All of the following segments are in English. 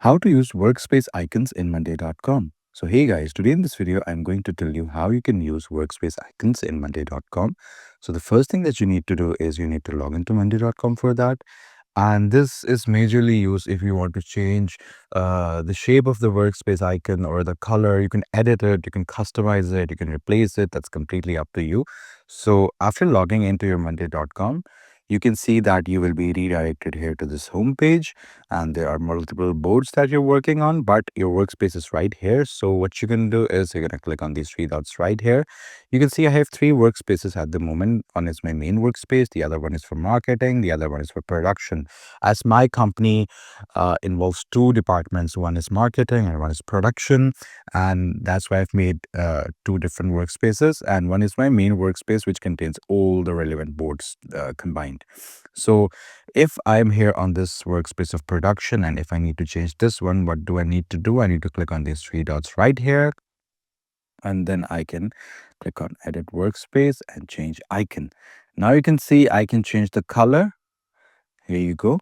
How to use workspace icons in monday.com. So hey guys, today in this video I'm going to tell you how you can use workspace icons in monday.com. So the first thing that you need to do is you need to log into monday.com for that. And this is majorly used if you want to change the shape of the workspace icon or the color. You can edit it, you can customize it, you can replace it. That's completely up to you. So after logging into your monday.com, you can see that you will be redirected here to this home page, and there are multiple boards that you're working on, but your workspace is right here. So what you can do is you're going to click on these three dots right here. You can see I have three workspaces at the moment. One is my main workspace, the other one is for marketing, the other one is for production. As my company involves two departments, one is marketing and one is production, and that's why I've made two different workspaces, and one is my main workspace, which contains all the relevant boards combined. So if I'm here on this workspace of production, and if I need to change this one, what do I need to do? I need to click on these three dots right here, and then I can click on edit workspace and change icon. Now you can see I can change the color. Here you go,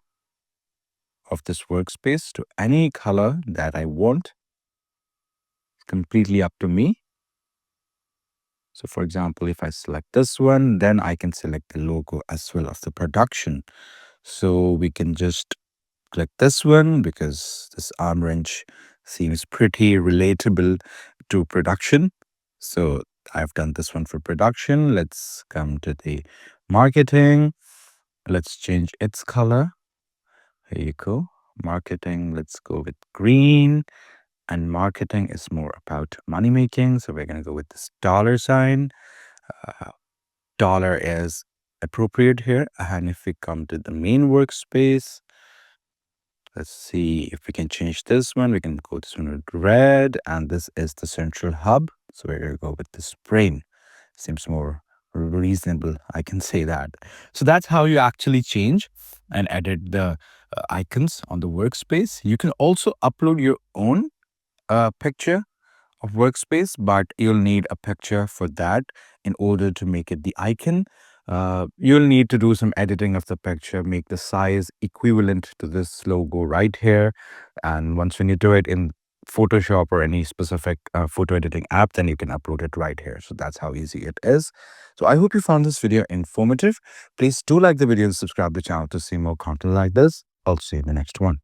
of this workspace to any color that I want. It's completely up to me. So for example, if I select this one, then I can select the logo as well of the production. So we can just click this one because this arm wrench seems pretty relatable to production. So I've done this one for production. Let's come to the marketing. Let's change its color. Here you go. Marketing, let's go with green. And marketing is more about money making. So we're going to go with this dollar sign. Dollar is appropriate here. And if we come to the main workspace, let's see if we can change this one. We can go this one with red, and this is the central hub. So we're going to go with this brain. Seems more reasonable, I can say that. So that's how you actually change and edit the icons on the workspace. You can also upload your own picture of workspace, but you'll need a picture for that in order to make it the icon. You'll need to do some editing of the picture, make the size equivalent to this logo right here. And once when you do it in Photoshop or any specific photo editing app, then you can upload it right here. So that's how easy it is. So I hope you found this video informative. Please do like the video and subscribe to the channel to see more content like this. I'll see you in the next one.